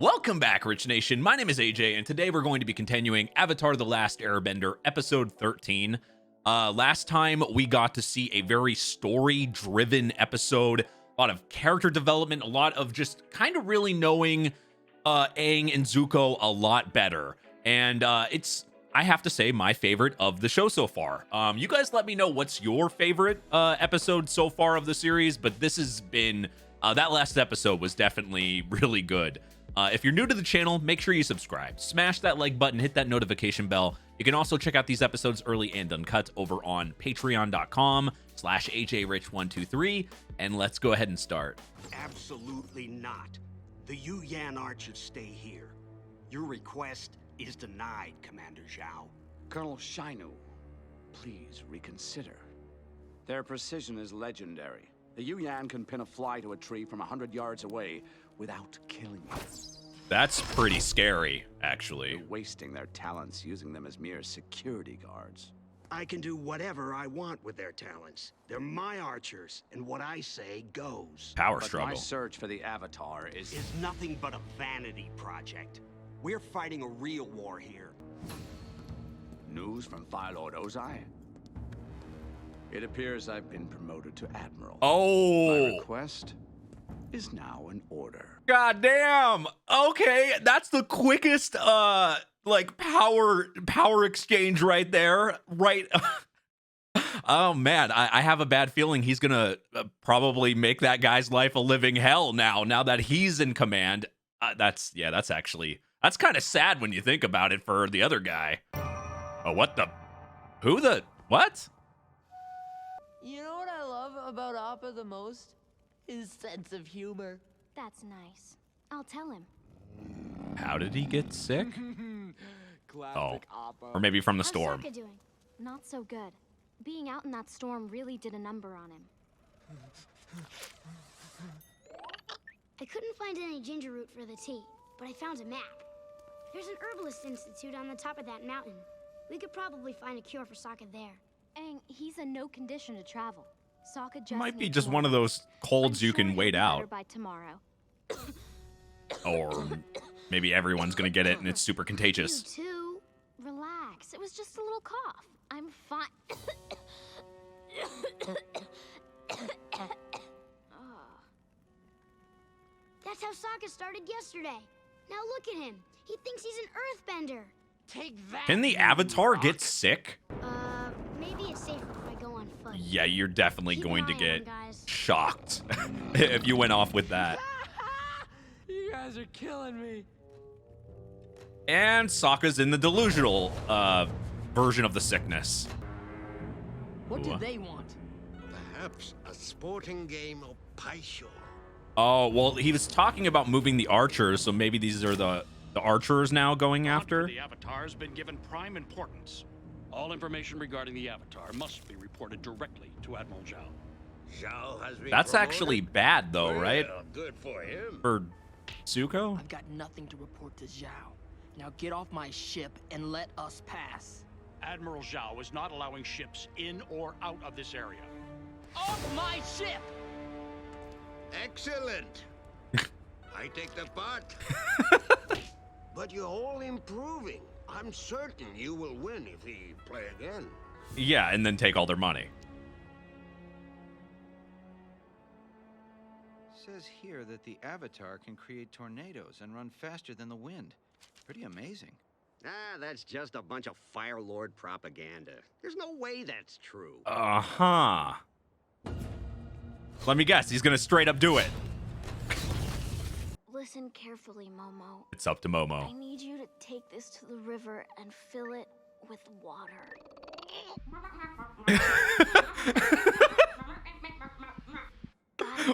Welcome back, Rich Nation. My name is AJ, and today we're going to be continuing Avatar: The Last Airbender, episode 13. Last time we got to see a very story-driven episode, a lot of character development, a lot of just kind of really knowing Aang and Zuko a lot better. And it's, I have to say, my favorite of the show so far. You guys let me know what's your favorite episode so far of the series, but this has been, that last episode was definitely really good. If you're new to the channel, make sure you subscribe. Smash that like button, hit that notification bell. You can also check out these episodes early and uncut over on patreon.com/AJRich123. And let's go ahead and start. Absolutely not. The Yu Yan archers stay here. Your request is denied, Commander Zhao. Colonel Shainu, please reconsider. Their precision is legendary. The Yu Yan can pin a fly to a tree from 100 yards away without killing you. That's pretty scary, actually. You're wasting their talents using them as mere security guards. I can do whatever I want with their talents. They're my archers, and what I say goes. Power But struggle. my search for the Avatar is Nothing but a vanity project. We're fighting a real war here. news from Fire Lord Ozai. It appears I've been promoted to Admiral. Oh. My request is now in order. God damn. Okay, that's the quickest like power exchange right there. Right. Oh man, I have a bad feeling he's gonna probably make that guy's life a living hell now that he's in command. That's kind of sad when you think about it for the other guy. Oh, what the? Who the? What? You know what I love about Appa the most? His sense of humor. That's nice. I'll tell him. How did he get sick? Classic Appa. Or maybe from the How's storm. Sokka doing? Not so good. Being out in that storm really did a number on him. I couldn't find any ginger root for the tea, but I found a map. There's an herbalist institute on the top of that mountain. We could probably find a cure for Sokka there. Aang, he's in no condition to travel. Sokka just Might be needs just more one of those colds I'm you sure can he'll wait be better out. by tomorrow. Or maybe everyone's gonna get it and it's super You contagious. too. Relax. It was just a little cough. I'm fine. That's how Sokka started yesterday. Now look at him. He thinks he's an earthbender. Take that. Can the Avatar get sick? Maybe it's safer if I go on foot. Yeah, you're definitely Keep an going to eye on get him, guys. shocked if you went off with that. You guys are killing me. And Sokka's in the delusional version of the sickness. What Ooh. do they want? Perhaps a sporting game of Paisho. Oh, well, he was talking about moving the archers, so maybe these are the archers now going after. The Avatar has been given prime importance. All information regarding the Avatar must be reported directly to Admiral Zhao. Zhao has been That's promoted? actually bad, though, right? Well, good for him. For Zuko? I've got nothing to report to Zhao. Now get off my ship and let us pass. Admiral Zhao is not allowing ships in or out of this area. Off my ship! Excellent. I take the part. But you're all improving. I'm certain you will win if we play again. Yeah, and then take all their money. Says here that the Avatar can create tornadoes and run faster than the wind. Pretty amazing. Ah, that's just a bunch of Fire Lord propaganda. There's no way that's true. Uh-huh. Let me guess, he's gonna straight up do it. Listen carefully, Momo. It's up to I Momo. need you to take this to the river and fill it with water.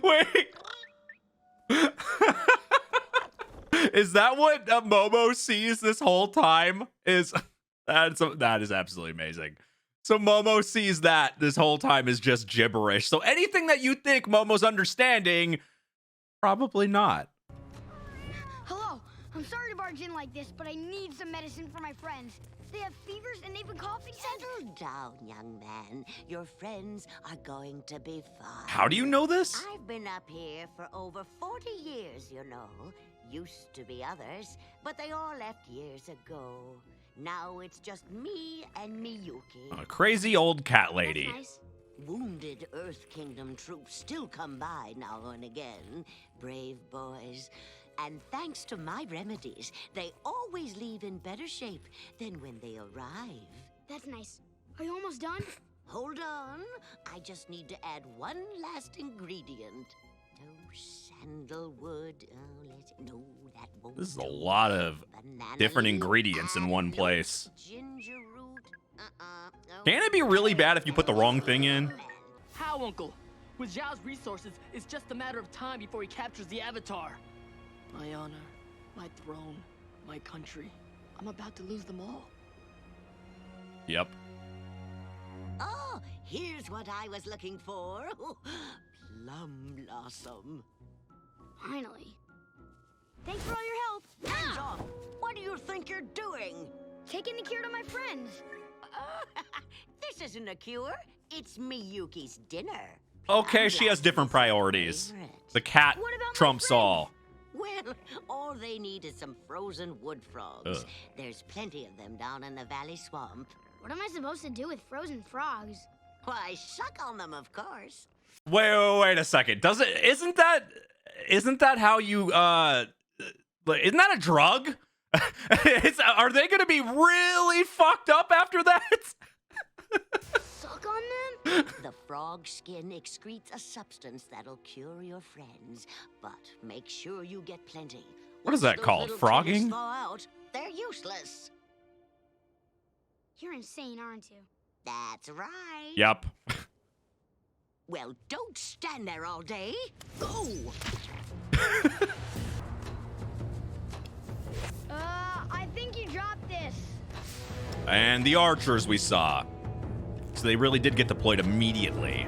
Wait. Is that what Momo sees this whole time? That is absolutely amazing. So Momo sees that this whole time is just gibberish. So anything that you think Momo's understanding, probably not. Hello, I'm sorry to barge in like this, but I need some medicine for my friends. They have fevers and they've been coughing since. Settle down, young man. Your friends are going to be fine. How do you know this? I've been up here for over 40 years, you know. Used to be others, but they all left years ago. Now it's just me and Miyuki. A crazy old cat lady. That's nice. Wounded Earth Kingdom troops still come by now and again. Brave boys. And thanks to my remedies, they always leave in better shape than when they arrive. That's nice. Are you almost done? Hold on. I just need to add one last ingredient. Oh, sandalwood. Oh, no, that won't. This is a do. lot of Banana different leaf ingredients in and one milk, place. Ginger root. Can it be really bad if you put the wrong thing in? How, Uncle? With Zhao's resources, it's just a matter of time before he captures the Avatar. My honor, my throne, my country. I'm about to lose them all. Yep. Oh, here's what I was looking for. Plum blossom. Finally. Thanks for all your help. Hands off! What do you think you're doing? Taking the cure to my friends. This isn't a cure. It's Miyuki's dinner. Okay, she has different priorities. The cat What about my trumps friend? all. Well, all they need is some frozen wood frogs. Ugh. There's plenty of them down in the valley swamp. What am I supposed to do with frozen frogs? Why, suck on them, of course. Wait a second. Isn't that how you like, isn't that a drug? Are they gonna be really fucked up after that? Suck on them? The frog skin excretes a substance that'll cure your friends, but make sure you get plenty. What is Once that those called? little Frogging? critters thaw out, they're useless. You're insane, aren't you? That's right. Yep. Well, don't stand there all day. Go! I think you dropped this. And the archers we saw. So they really did get deployed immediately.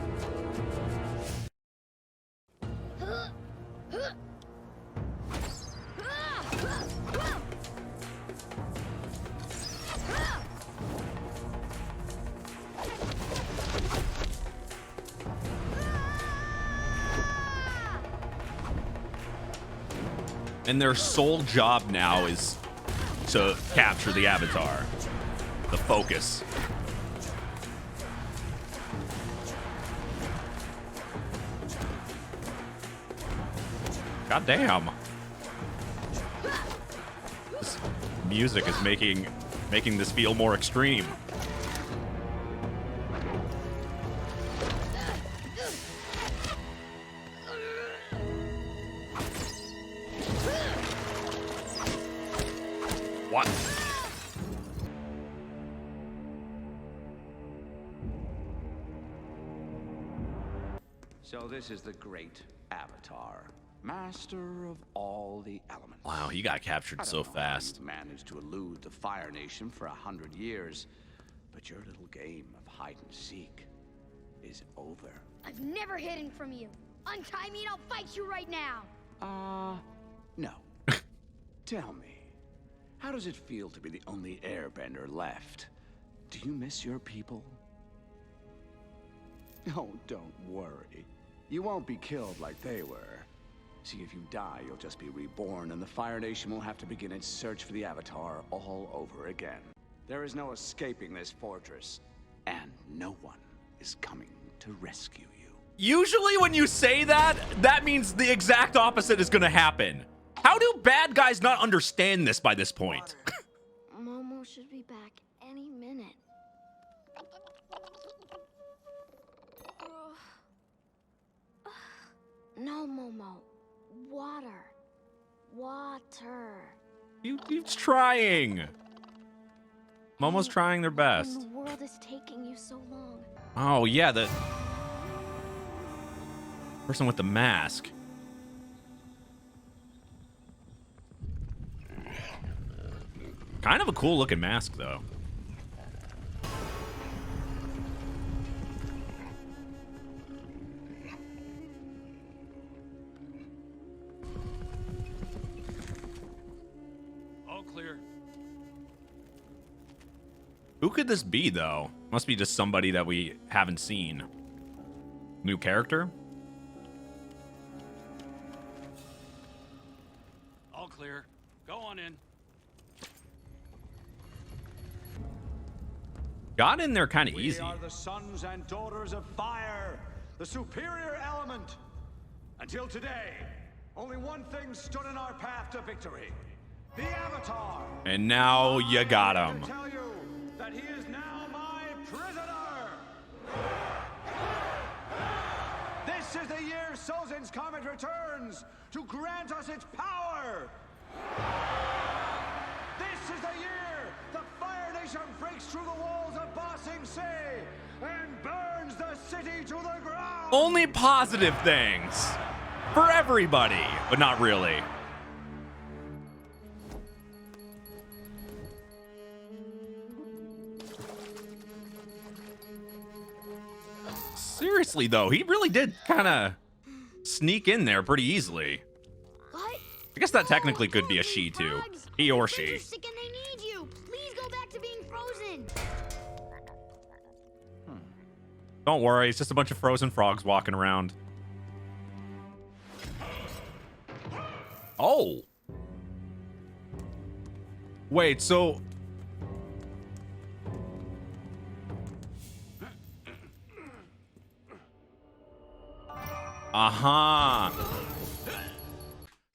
And their sole job now is to capture the Avatar. The focus. God damn. This music is making this feel more extreme. What? So this is the great Avatar, master of all the elements. Wow, he got captured I so don't know how fast. you've managed to elude the Fire Nation for 100 years, but your little game of hide and seek is over. I've never hidden from you. Untie me and I'll fight you right now. No. Tell me, how does it feel to be the only Airbender left? Do you miss your people? Oh, don't worry. You won't be killed like they were. See, if you die, you'll just be reborn, and the Fire Nation will have to begin its search for the Avatar all over again. There is no escaping this fortress, and no one is coming to rescue you. Usually when you say that, that means the exact opposite is gonna happen. How do bad guys not understand this by this point? Momo should be back any minute. No, Momo. Water. Water. He's trying. Momo's trying their best. And the world is taking you so long. Oh, yeah, the person with the mask. Kind of a cool looking mask, though. All clear. Who could this be, though? Must be just somebody that we haven't seen. New character? All clear. on in. Got in there kind of We easy. are the sons and daughters of fire, the superior element. Until today, only one thing stood in our path to victory: the Avatar. And now you got I him. tell you that he is now my prisoner. This is the year Sozin's comet returns to grant us its power. This is the year the Fire Nation breaks through the walls of Ba Sing Se and burns the city to the ground. Only positive things for everybody, but not really. Seriously, though, he really did kind of sneak in there pretty easily. What? I guess that technically could be a she, too. He or she. They're sick and they need you. Please go back to being frozen. Don't worry, it's just a bunch of frozen frogs walking around. Oh. Wait, so... Uh-huh.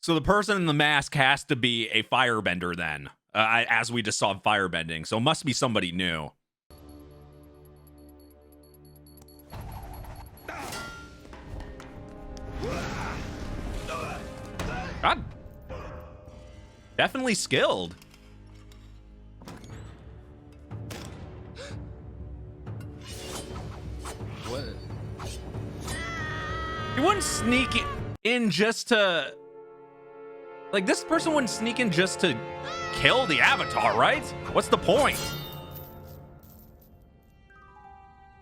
So the person in the mask has to be a firebender then, as we just saw firebending. So it must be somebody new. God. Definitely skilled. What? He wouldn't sneak in just to... Like, this person wouldn't sneak in just to kill the Avatar, right? What's the point?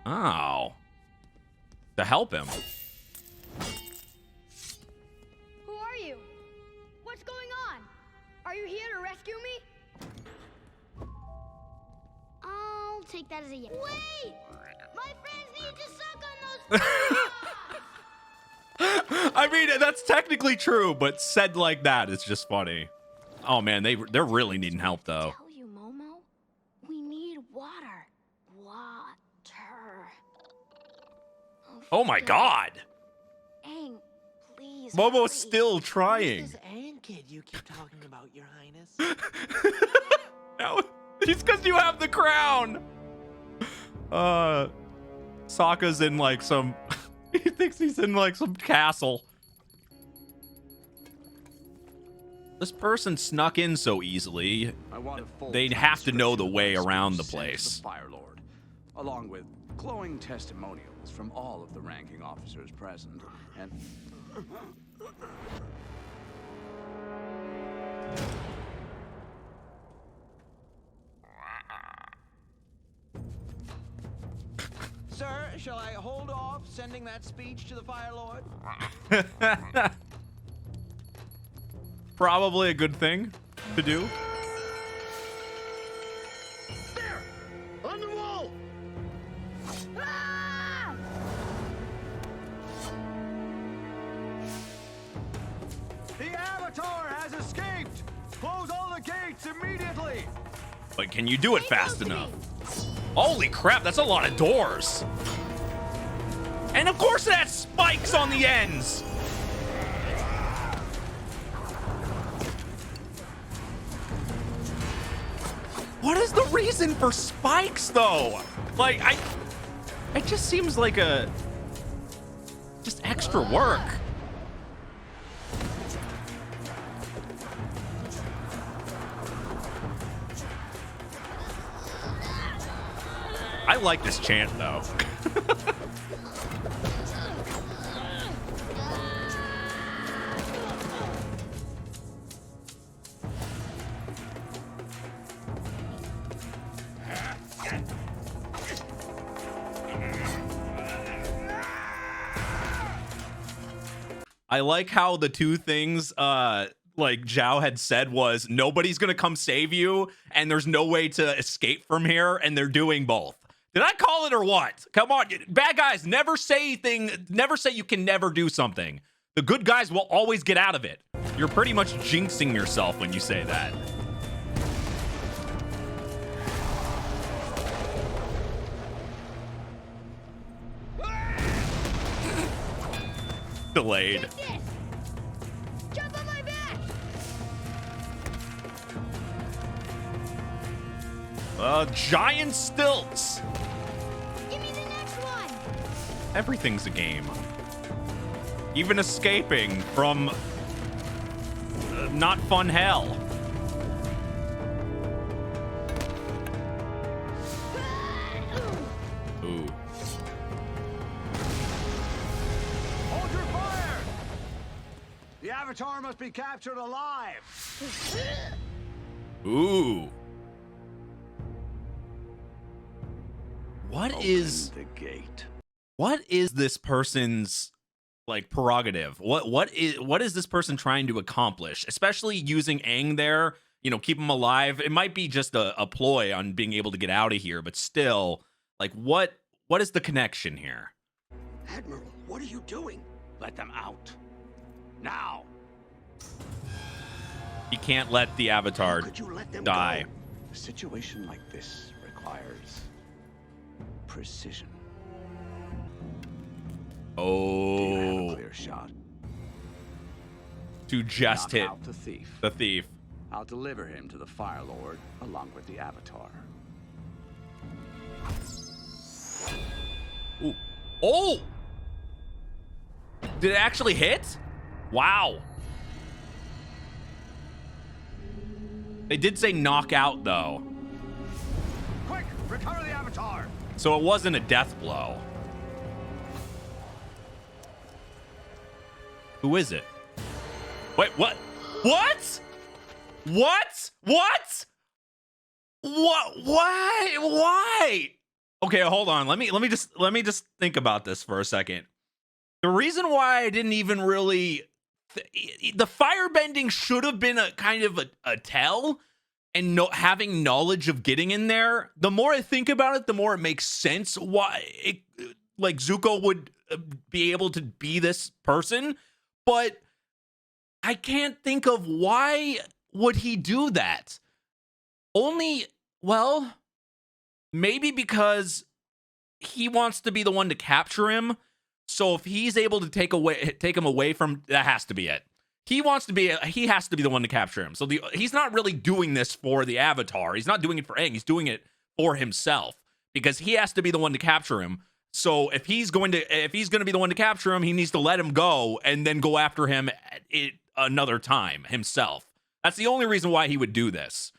Oh. To help him. Who are you? What's going on? Are you here to rescue me? I'll take that as a yes. Wait! My friends need to suck on those. I mean, that's technically true, but said like that, it's just funny. Oh man, they're really needing help though. Tell you, Momo, we need water. Water. Oh my god. Aang, please. Momo's hurry. still trying. Who's this Aang kid you keep talking about, Your Highness? No, it's because you have the crown. Sokka's in like some... He thinks he's in like some castle. This person snuck in so easily. I want a full They'd have to know the way transcription around of the sent to place. The Fire Lord, along with glowing testimonials from all of the ranking officers present, and Sir, shall I hold off sending that speech to the Fire Lord? Probably a good thing to do. There! On the wall! Ah! the Avatar has escaped. Close all the gates immediately. But can you do it fast enough? Holy crap, that's a lot of doors. And of course it has spikes on the ends. What is the reason for spikes though? Like, it just seems like just extra work. I like this chant though. I like how the two things like Zhao had said was nobody's gonna come save you and there's no way to escape from here, and they're doing both. Did I call it or what? Come on, bad guys never say you can never do something. The good guys will always get out of it. You're pretty much jinxing yourself when you say that. Delayed. Jump on my back! Giant stilts. Give me the next one! Everything's a game. Even escaping from not fun hell. Ooh. Hold your fire! The Avatar must be captured alive! Ooh. What Open is the gate? What is this person's like prerogative? What is this person trying to accomplish? Especially using Aang there, you know, keep him alive. It might be just a ploy on being able to get out of here, but still, like what is the connection here? Admiral, what are you doing? Let them out. Now! You can't let the Avatar Could you let them die. go? A situation like this requires precision. Do you have Oh, a clear shot? to just Knock hit out the thief. the thief. I'll deliver him to the Fire Lord along with the Avatar. Ooh. Oh! Did it actually hit? Wow. They did say knockout though. Quick, recover the Avatar! So it wasn't a death blow. Who is it? Wait, what? What? What? What? What? Why? Why? Okay, hold on. Let me just think about this for a second. The reason why I didn't even really the firebending should have been a kind of a tell, and having knowledge of getting in there. The more I think about it, the more it makes sense why like Zuko would be able to be this person, but I can't think of why would he do that. Only, well, maybe because he wants to be the one to capture him. So if he's able to take him away from, that has to be it. He has to be the one to capture him. So he's not really doing this for the Avatar. He's not doing it for Aang. He's doing it for himself because he has to be the one to capture him. So if he's going to be the one to capture him, he needs to let him go and then go after him another time himself. That's the only reason why he would do this.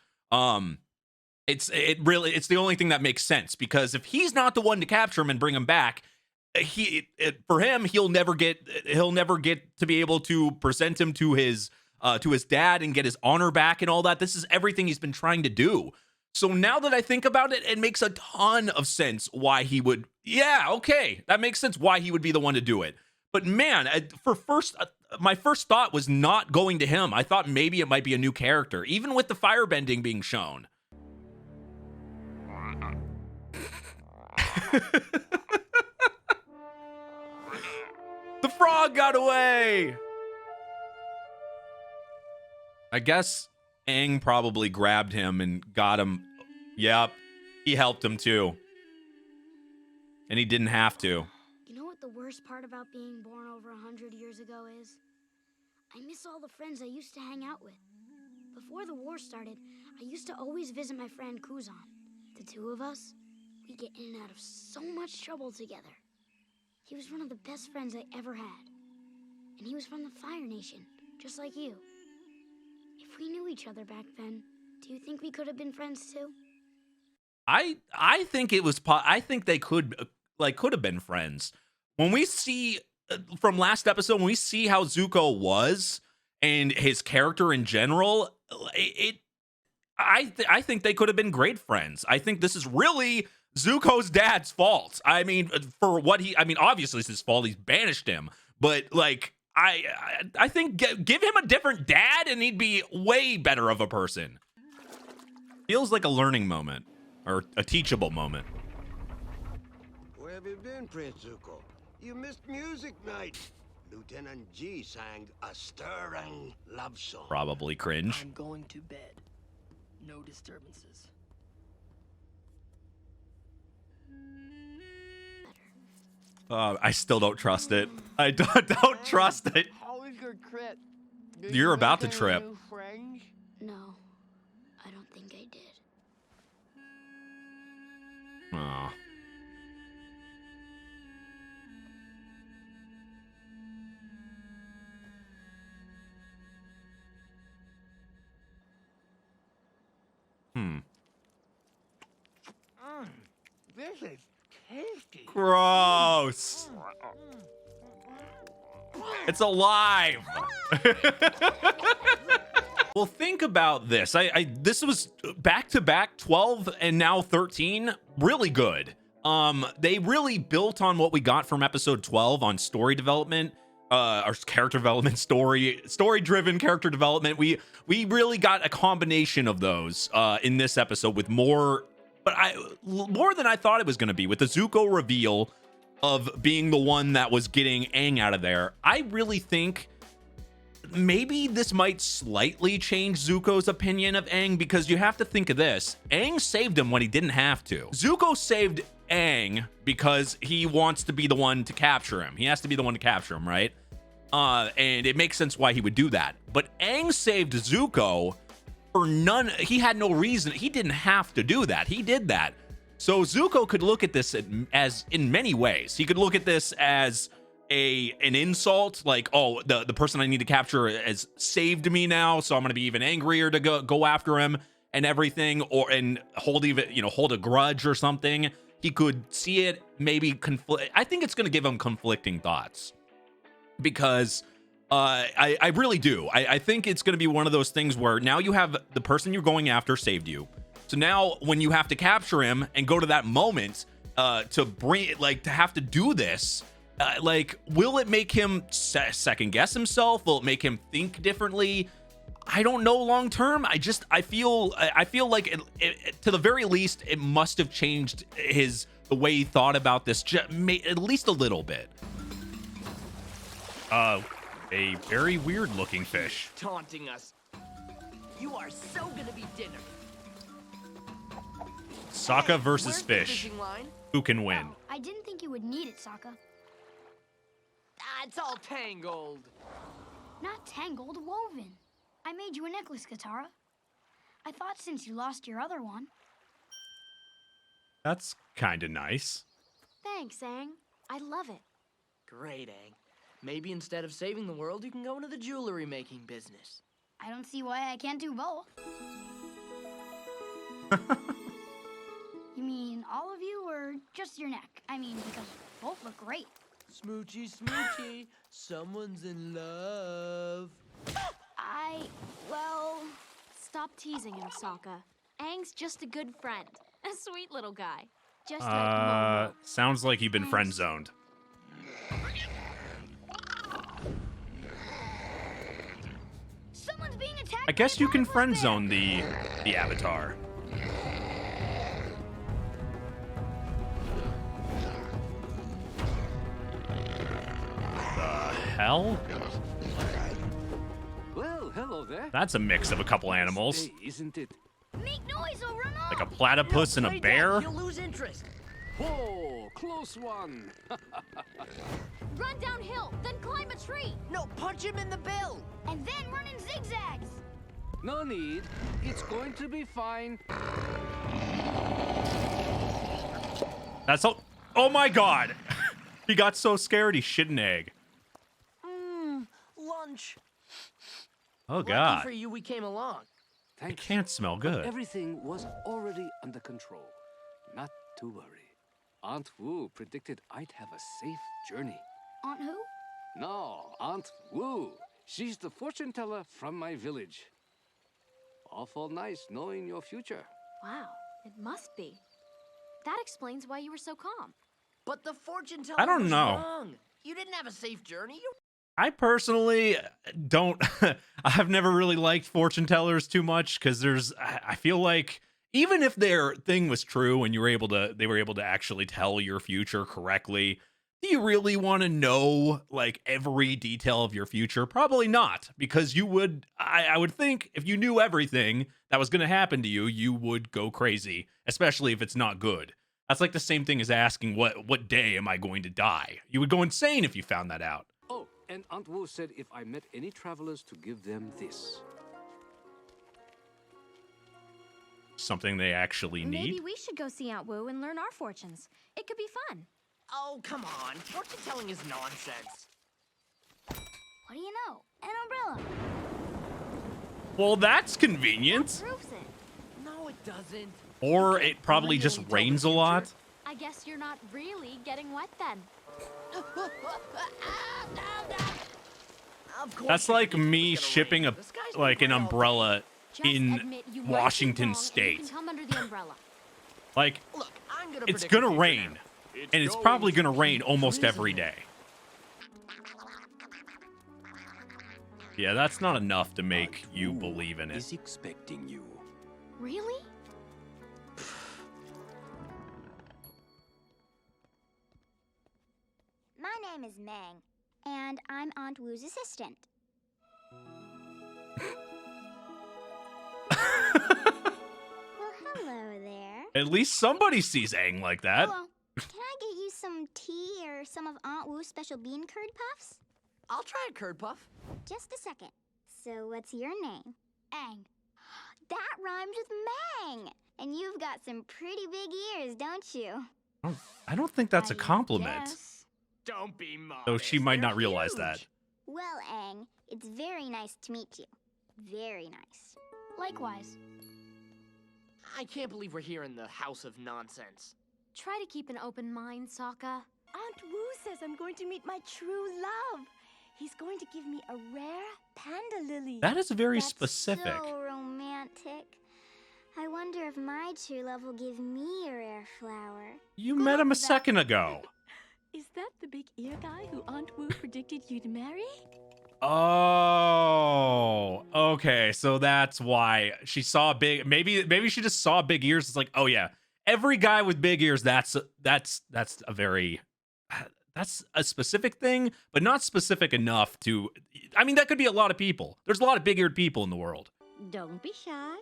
It's the only thing that makes sense, because if he's not the one to capture him and bring him back, for him, he'll never get to be able to present him to his dad and get his honor back and all that. This is everything he's been trying to do. So now that I think about it, it makes a ton of sense why he would. Yeah, okay, that makes sense why he would be the one to do it. But man, my first thought was not going to him. I thought maybe it might be a new character, even with the firebending being shown. The frog got away! I guess Aang probably grabbed him and got him. Yep, he helped him too. And he didn't have to. You know what the worst part about being born over 100 years ago is? I miss all the friends I used to hang out with. Before the war started, I used to always visit my friend Kuzan. The two of us, we get in and out of so much trouble together. He was one of the best friends I ever had. And he was from the Fire Nation, just like you. If we knew each other back then, do you think we could have been friends too? I think it was. I think they could have been friends. When we see from last episode, when we see how Zuko was and his character in general, I think they could have been great friends. I think this is really Zuko's dad's fault. I mean, obviously it's his fault. He's banished him, but like, I think give him a different dad and he'd be way better of a person. Feels like a learning moment or a teachable moment. Where have you been, Prince Zuko? You missed music night. Lieutenant G sang a stirring love song. Probably cringe. I'm going to bed. No disturbances. I still don't trust it. I don't trust it. How was your trip? Did You're you about make to any trip. new friends? No, I don't think I did. Aw. This is tasty. Gross. It's alive. Well, think about this. This was back to back 12 and now 13. Really good. They really built on what we got from episode 12 on story development, or character development, story-driven character development. We really got a combination of those in this episode with more, more than I thought it was going to be, with the Zuko reveal of being the one that was getting Aang out of there. I really think maybe this might slightly change Zuko's opinion of Aang, because you have to think of this. Aang saved him when he didn't have to. Zuko saved Aang because he wants to be the one to capture him. He has to be the one to capture him, right? And it makes sense why he would do that. But Aang saved Zuko for none. He had no reason. He didn't have to do that. He did that. So Zuko could look at this as in many ways. He could look at this as an insult, like, oh, the person I need to capture has saved me now, so I'm gonna be even angrier to go after him and everything, and hold a grudge or something. He could see it maybe conflict. I think it's gonna give him conflicting thoughts, because I really do. I think it's gonna be one of those things where now you have the person you're going after saved you. So now when you have to capture him and go to that moment to have to do this, will it make him second guess himself? Will it make him think differently? I don't know long term. I feel like it, to the very least, it must have changed the way he thought about this at least a little bit. A very weird looking fish. Taunting us. You are so gonna be dinner. Sokka versus Where's the fish. fishing line? Who can win? I didn't think you would need it, Sokka. It's all tangled. Not tangled, woven. I made you a necklace, Katara. I thought since you lost your other one. That's kind of nice. Thanks, Aang. I love it. Great, Aang. Maybe instead of saving the world, you can go into the jewelry making business. I don't see why I can't do both. You mean all of you, or just your neck? I mean, because both look great. Smoochy, smoochy, someone's in love. Well... Stop teasing him, Sokka. Aang's just a good friend. A sweet little guy. Just like Momo. Sounds like you've been friend zoned. Someone's being attacked. I guess you can friend zone the Avatar. Hell? Well, hello there. That's a mix of a couple animals. Hey, isn't it? Make noise or run off. Like a platypus and a bear? You'll lose interest. Whoa, close one. Run downhill, then climb a tree. No, punch him in the bill. And then run in zigzags. No need. It's going to be fine. That's all. Oh my god! He got so scared he shit an egg. Lunch. Oh Lucky god. for you, we came along. It Thanks. can't smell But good. everything was already under control. Not to worry. Aunt Wu predicted I'd have a safe journey. Aunt who? No, Aunt Wu. She's the fortune teller from my village. Awful nice knowing your future. Wow, it must be. That explains why you were so calm. But the fortune teller I don't was know. wrong. You didn't have a safe journey. I personally don't. I've never really liked fortune tellers too much, because I feel like even if their thing was true and they were able to actually tell your future correctly, Do you really want to know like every detail of your future? Probably not, because you would, I would think if you knew everything that was going to happen to you, you would go crazy, especially if it's not good. That's like the same thing as asking what day am I going to die? You would go insane if you found that out. Oh, and Aunt Wu said if I met any travelers to give them this. Something they actually need? Maybe we should go see Aunt Wu and learn our fortunes. It could be fun. Oh, come on. Fortune telling is nonsense. What do you know? An umbrella. Well, that's convenient. Proves it. No, it doesn't. Or it probably just rains a lot. I guess you're not really getting wet then. That's like me shipping an umbrella in Washington State. Come under the umbrella. Like, it's gonna rain, and it's probably gonna rain almost every day. Yeah, that's not enough to make you believe in it. Is expecting you. Really? My name is Mang, and I'm Aunt Wu's assistant. Well, hello there. At least somebody sees Aang like that. Hello. Can I get you some tea or some of Aunt Wu's special bean curd puffs? I'll try a curd puff. Just a second. So what's your name? Aang. That rhymes with Mang. And you've got some pretty big ears, don't you? I don't think that's a compliment. Yes. Don't be modest. Though she might not realize that. Well, Aang, it's very nice to meet you. Very nice. Likewise. I can't believe we're here in the House of Nonsense. Try to keep an open mind, Sokka. Aunt Wu says I'm going to meet my true love. He's going to give me a rare panda lily. That is very That's specific. So romantic. I wonder if my true love will give me a rare flower. You met him a second ago. Is that the big ear guy who Aunt Wu predicted you'd marry? Oh, okay. So that's why she saw big. Maybe she just saw big ears. It's like, oh yeah, every guy with big ears. That's a very that's a specific thing, but not specific enough to. I mean, that could be a lot of people. There's a lot of big-eared people in the world. Don't be shy.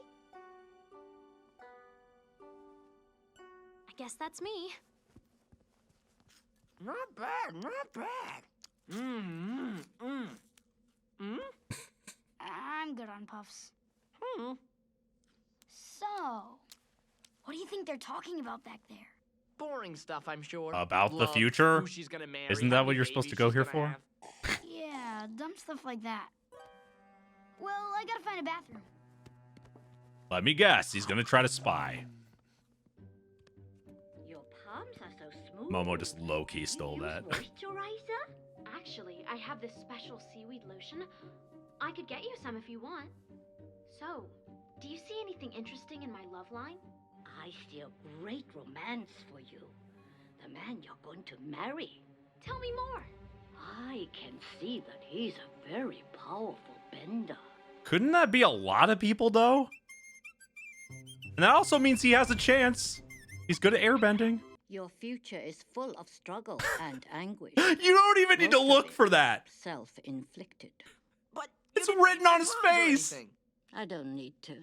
I guess that's me. Not bad, not bad. I'm good on puffs. So, what do you think they're talking about back there? Boring stuff, I'm sure. About the Love, future? who she's gonna marry, Isn't how that what many you're supposed to babies go here she's gonna for? have. Yeah, dumb stuff like that. Well, I gotta find a bathroom. Let me guess. He's gonna try to spy. Your palms are so smooth. Momo just low-key stole that. Moisturizer? Actually, I have this special seaweed lotion. I could get you some if you want. So, do you see anything interesting in my love line? I see a great romance for you. The man you're going to marry. Tell me more. I can see that he's a very powerful bender. Couldn't that be a lot of people, though? And that also means he has a chance. He's good at airbending. Your future is full of struggle and anguish. You don't even need to look for that. Self-inflicted. But it's written on his face. I don't need to.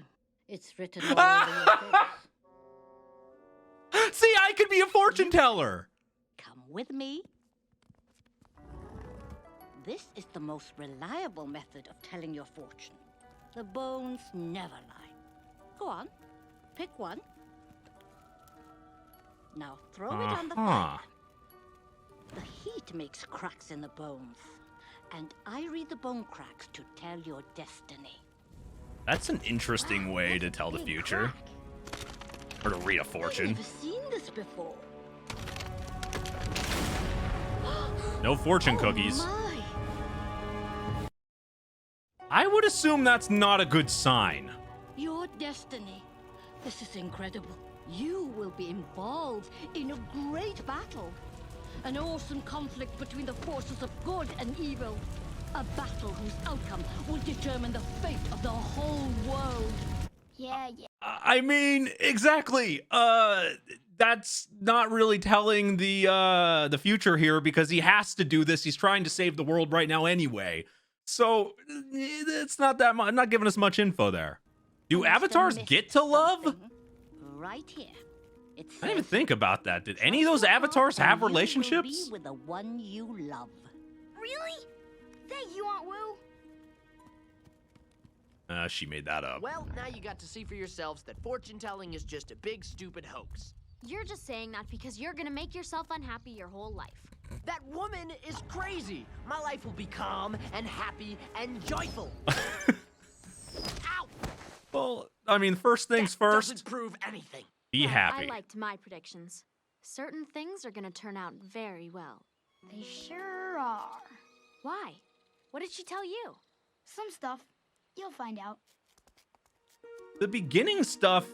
It's written all over your face. See, I could be a fortune teller. Come with me. This is the most reliable method of telling your fortune. The bones never lie. Go on, pick one. Now throw it on the fire. The heat makes cracks in the bones. And I read the bone cracks to tell your destiny. That's an interesting way to tell the future. Or to read a fortune. I've never seen this before. No fortune cookies. My. I would assume that's not a good sign. Your destiny. This is incredible. You will be involved in a great battle. An awesome conflict between the forces of good and evil. A battle whose outcome will determine the fate of the whole world. Yeah. I mean, exactly. That that's not really telling the future here because he has to do this. He's trying to save the world right now anyway. So it's not that much. Not giving us much info there. Do avatars get to love? Right here. I didn't even think about that. Did any of those avatars have relationships? Be with the one you love. Really? Thank you, Aunt Wu. She made that up. Well, now you got to see for yourselves that fortune telling is just a big stupid hoax. You're just saying that because you're gonna make yourself unhappy your whole life. That woman is crazy. My life will be calm and happy and joyful. Ow! Well, I mean, first things first. Doesn't prove anything. Be happy. I liked my predictions. Certain things are gonna turn out very well. They sure are. Why? What did she tell you? Some stuff. You'll find out. The beginning stuff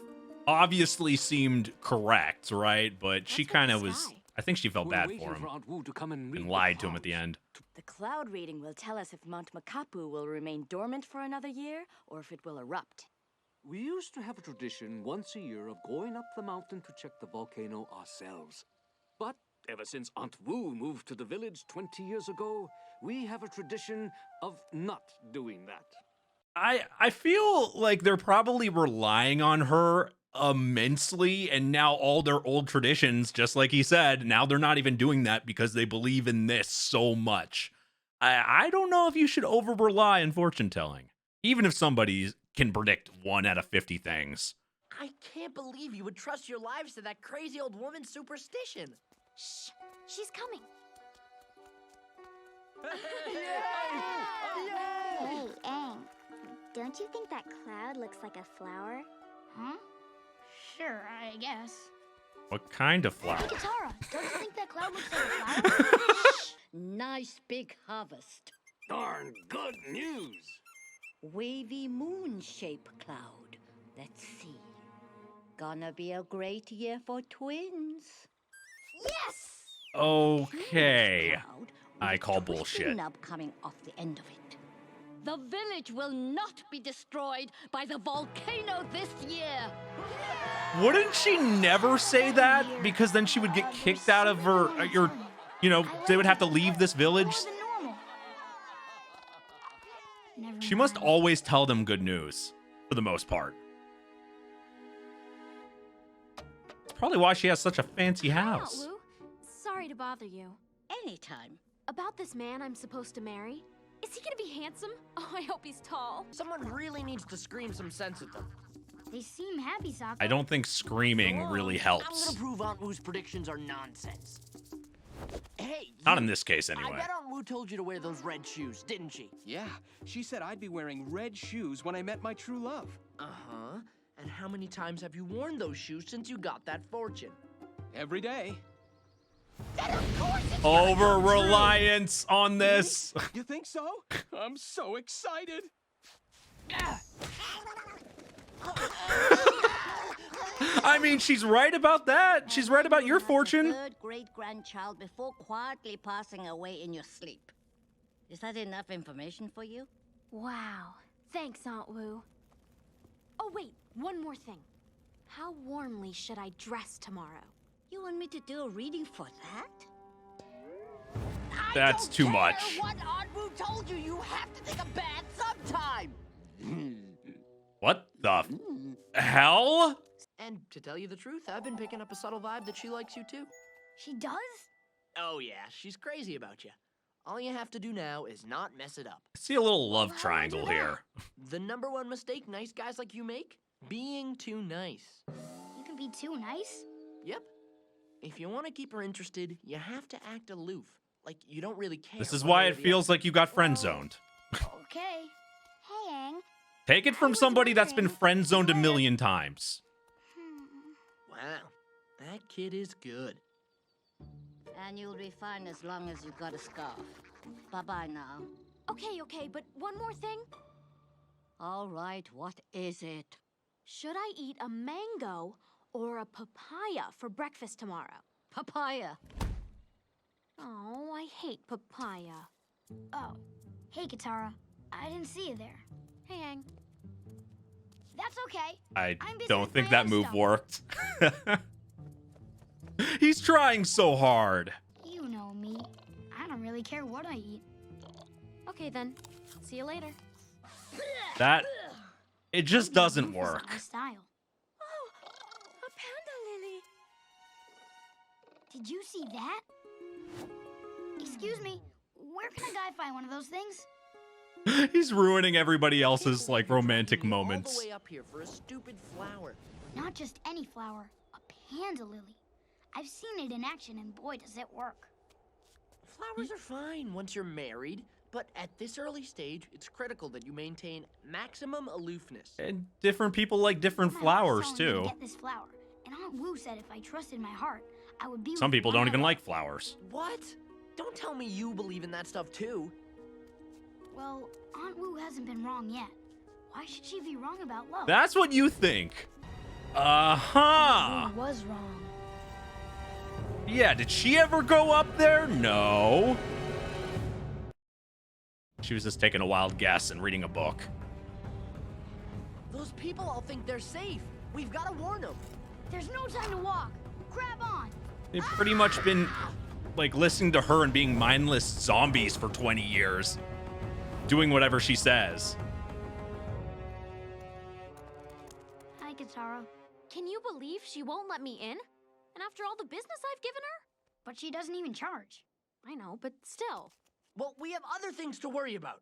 obviously seemed correct, right? But she kind of was. I think she felt bad for him and lied to him at the end. The cloud reading will tell us if Mount Makapu will remain dormant for another year or if it will erupt. We used to have a tradition once a year of going up the mountain to check the volcano ourselves. But ever since Aunt Wu moved to the village 20 years ago, we have a tradition of not doing that. I feel like they're probably relying on her immensely, and now all their old traditions, just like he said, now they're not even doing that because they believe in this so much. I don't know if you should over rely on fortune telling, even if somebody can predict 1 out of 50 things. I can't believe you would trust your lives to that crazy old woman's superstition. Shh, she's coming. Hey, Aang. Don't you think that cloud looks like a flower? Huh? Sure, I guess. What kind of flower? Hey, Katara, don't you think that cloud looks like a flower? Nice big harvest. Darn good news. Wavy moon shape cloud. Let's see. Gonna be a great year for twins. Yes! Okay. I call bullshit. Nub coming off the end of it. The village will not be destroyed by the volcano this year. Wouldn't she never say that? Because then she would get kicked out of her, they would have to leave this village. She must always tell them good news, for the most part. It's probably why she has such a fancy house. Wu, sorry to bother you. Anytime. About this man I'm supposed to marry. Is he gonna be handsome? Oh, I hope he's tall. Someone really needs to scream some sense at them. They seem happy, Sokka. I don't think screaming really helps. I'm gonna prove Aunt Wu's predictions are nonsense. Hey, Not in this case, anyway. I bet Aunt Wu told you to wear those red shoes, didn't she? Yeah, she said I'd be wearing red shoes when I met my true love. Uh-huh. And how many times have you worn those shoes since you got that fortune? Every day. Then of course it's Over reliance on this. You think so? I'm so excited. I mean, she's right about that. She's right about your fortune. Third great-grandchild before quietly passing away in your sleep. Is that enough information for you? Wow. Thanks, Aunt Wu. Oh, wait. One more thing. How warmly should I dress tomorrow? You want me to do a reading for that? That's too much. What Aunt Wu told you, you have to take a bath sometime. What the hell? And to tell you the truth, I've been picking up a subtle vibe that she likes you too. She does? Oh yeah, she's crazy about you. All you have to do now is not mess it up. I see a little love triangle here. The #1 mistake nice guys like you make? Being too nice. You can be too nice? Yep. If you want to keep her interested, you have to act aloof. Like you don't really care. This is why it feels like you got friend-zoned. Okay. Hey, Aang. Take it from somebody that's been friend-zoned a million times. Wow, that kid is good. And you'll be fine as long as you've got a scarf. Bye-bye now. Okay, but one more thing. All right, what is it? Should I eat a mango or a papaya for breakfast tomorrow? Papaya. Oh, I hate papaya. Oh. Hey, Katara. I didn't see you there. Hey, Aang. That's okay. I I'm busy don't with think my that own move stuff. worked. He's trying so hard. You know me. I don't really care what I eat. Okay then. See you later. That, it just doesn't Roof isn't work. my style. Oh, a panda lily. Did you see that? Excuse me, where can a guy find one of those things? He's ruining everybody else's, like, romantic All moments. the way up here for a stupid flower. Not just any flower, a panda lily. I've seen it in action, and boy, does it work. Flowers are fine once you're married, but at this early stage, it's critical that you maintain maximum aloofness. And different people like different flowers, My mom was telling me too. to get this flower, and Aunt Wu said if I trusted my heart, I would be Some with people one don't of even them. like flowers. What? Don't tell me you believe in that stuff too. Well, Aunt Wu hasn't been wrong yet. Why should she be wrong about love? That's what you think. Uh-huh. Aunt Wu was wrong. Yeah, did she ever go up there? No. She was just taking a wild guess and reading a book. Those people all think they're safe. We've got to warn them. There's no time to walk. Grab on. They've pretty much been, like, listening to her and being mindless zombies for 20 years. Doing whatever she says. Hi, Katara. Can you believe she won't let me in? And after all the business I've given her? But she doesn't even charge. I know, but still. Well, we have other things to worry about.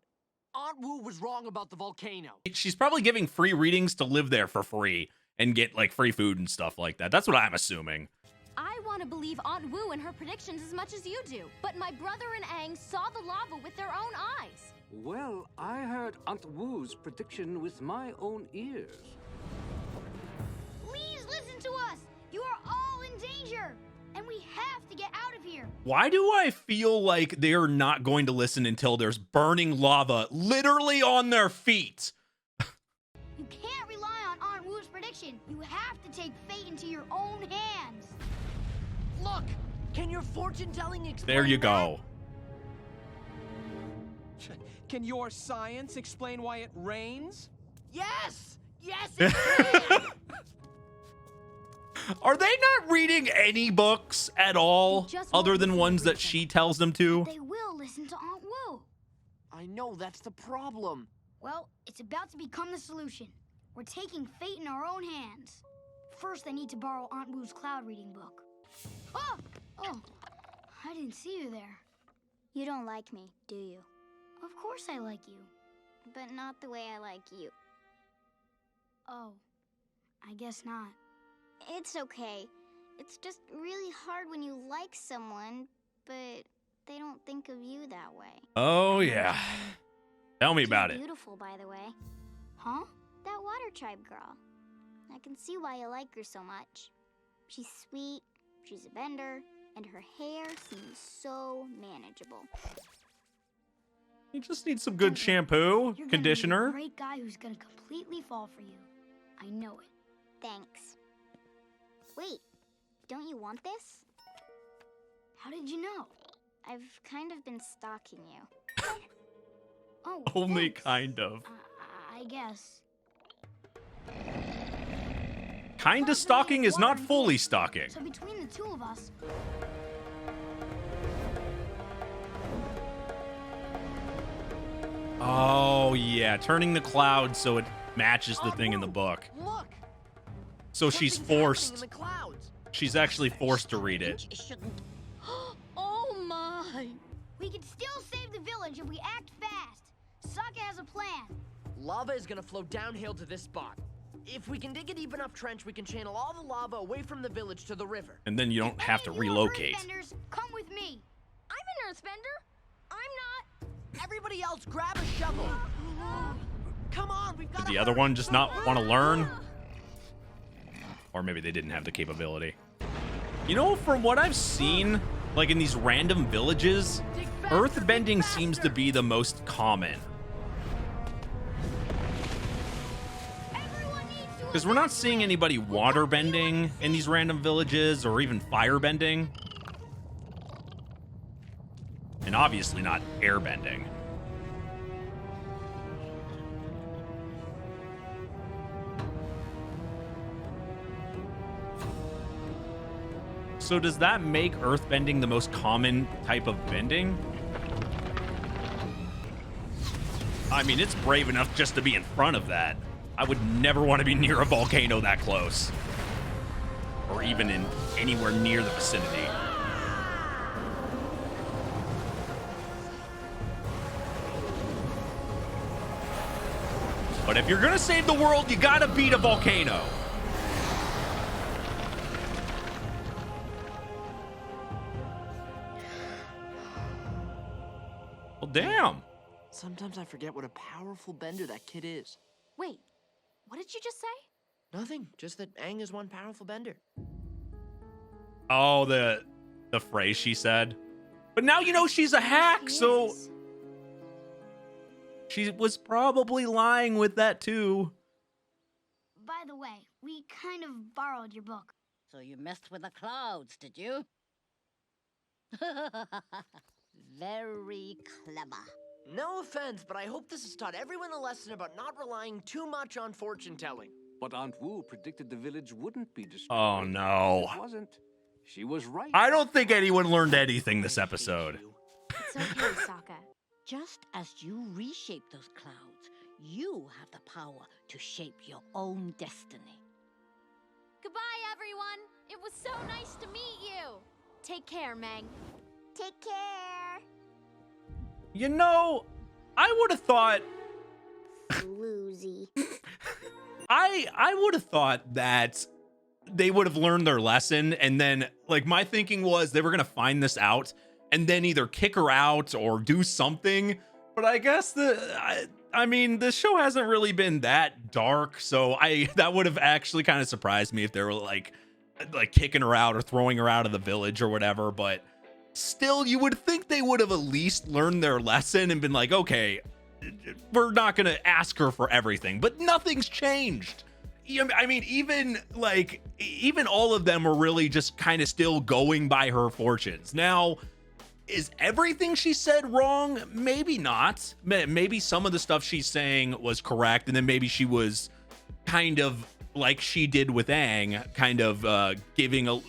Aunt Wu was wrong about the volcano. She's probably giving free readings to live there for free and get, like, free food and stuff like that. That's what I'm assuming. I want to believe Aunt Wu and her predictions as much as you do. But my brother and Aang saw the lava with their own eyes. Well, I heard Aunt Wu's prediction with my own ears. Please listen to us. You are all in danger. And we have to get out of here. Why do I feel like they're not going to listen until there's burning lava literally on their feet? You can't rely on Aunt Wu's prediction. You have to take fate into your own hands. Look, can your fortune-telling explain There you that? go. Can your science explain why it rains? Yes! Yes, it can! Are they not reading any books at all other than ones that she tells them to? They will listen to Aunt Wu. I know, that's the problem. Well, it's about to become the solution. We're taking fate in our own hands. First, I need to borrow Aunt Wu's cloud reading book. Oh! Oh, I didn't see you there. You don't like me, do you? Of course I like you. But not the way I like you. Oh, I guess not. It's okay. It's just really hard when you like someone, but they don't think of you that way. Oh, yeah. Tell me She's about it. Beautiful, by the way. Huh? That Water Tribe girl. I can see why you like her so much. She's sweet, she's a bender, and her hair seems so manageable. You just need some good shampoo, You're conditioner. gonna be a great guy who's gonna completely fall for you. I know it. Thanks. Wait, don't you want this? How did you know? I've kind of been stalking you. Oh, Only thanks. kind of. I guess. Kinda stalking is not fully stalking. So between the two of us, Oh, yeah. Turning the cloud so it matches the thing in the book. Look! So she's Something's happening in forced. the clouds. She's actually forced to read it. Oh my! we can still save the village if we act fast. Sokka has a plan. Lava is gonna flow downhill to this spot. If we can dig a deep enough trench, we can channel all the lava away from the village to the river. And then you don't have to relocate. Earthbenders, come with me. I'm an earthbender. I'm not. Everybody else, grab a shovel. Come on, we've got Did the other one just not want to learn? Or maybe they didn't have the capability. You know, from what I've seen, like in these random villages, earthbending seems to be the most common. Because we're not seeing anybody waterbending in these random villages or even firebending. And obviously not airbending. So does that make earthbending the most common type of bending? I mean, it's brave enough just to be in front of that. I would never want to be near a volcano that close. Or even in anywhere near the vicinity. But if you're gonna save the world, you gotta beat a volcano. Well, damn. Sometimes I forget what a powerful bender that kid is. Wait, what did you just say? Nothing, just that Aang is one powerful bender. Oh, the phrase she said. But now you know she's a hack, so she was probably lying with that too. By the way, we kind of borrowed your book. So you messed with the clouds, did you? Very clever. No offense, but I hope this has taught everyone a lesson about not relying too much on fortune telling. But Aunt Wu predicted the village wouldn't be destroyed. Oh no. It wasn't. She was right. I don't think anyone learned anything this episode. It's okay, Sokka. Just as you reshape those clouds, you have the power to shape your own destiny. Goodbye, everyone. It was so nice to meet you. Take care, Mang. Take care. You know, I would have thought Floozy. I would have thought that they would have learned their lesson, and then like my thinking was they were gonna find this out and then either kick her out or do something. But I guess I mean the show hasn't really been that dark, so that would have actually kind of surprised me if they were like kicking her out or throwing her out of the village or whatever. But still, you would think they would have at least learned their lesson and been like, okay, we're not going to ask her for everything, but nothing's changed. I mean, even all of them are really just kind of still going by her fortunes. Now, is everything she said wrong? Maybe not. Maybe some of the stuff she's saying was correct, and then maybe she was kind of like she did with Aang, kind of giving a,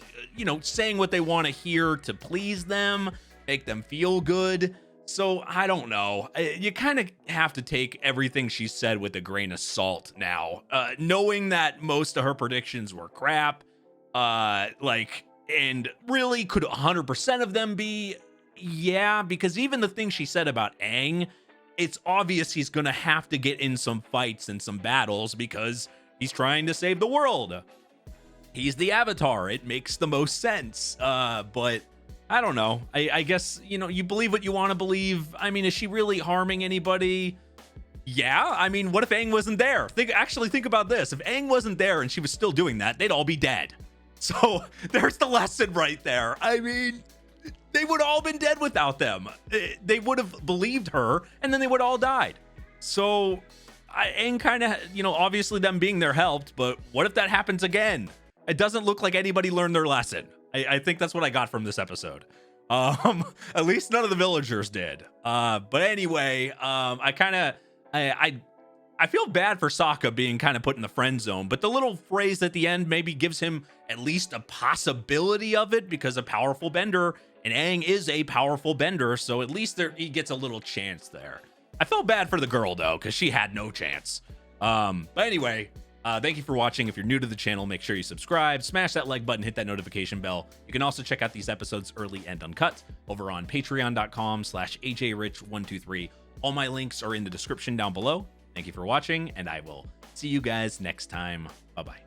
saying what they want to hear to please them, make them feel good. So I don't know. You kind of have to take everything she said with a grain of salt now, knowing that most of her predictions were crap. And really, could 100% of them be? Yeah, because even the thing she said about Aang, it's obvious he's gonna have to get in some fights and some battles because he's trying to save the world. He's the Avatar. It makes the most sense. But I don't know. I guess, you believe what you want to believe. I mean, is she really harming anybody? Yeah. I mean, what if Aang wasn't there? Think about this. If Aang wasn't there and she was still doing that, they'd all be dead. So there's the lesson right there. I mean, they would all been dead without them. They would have believed her, and then they would all died. So Aang kind of, obviously them being there helped, but what if that happens again? It doesn't look like anybody learned their lesson. I think that's what I got from this episode. At least none of the villagers did. But anyway, I feel bad for Sokka being kind of put in the friend zone, but the little phrase at the end maybe gives him at least a possibility of it because a powerful bender, and Aang is a powerful bender, so at least he gets a little chance there. I felt bad for the girl though, because she had no chance. But anyway, thank you for watching. If you're new to the channel, make sure you subscribe, smash that like button, hit that notification bell. You can also check out these episodes early and uncut over on patreon.com/AJRich123. All my links are in the description down below. Thank you for watching, and I will see you guys next time. Bye-bye.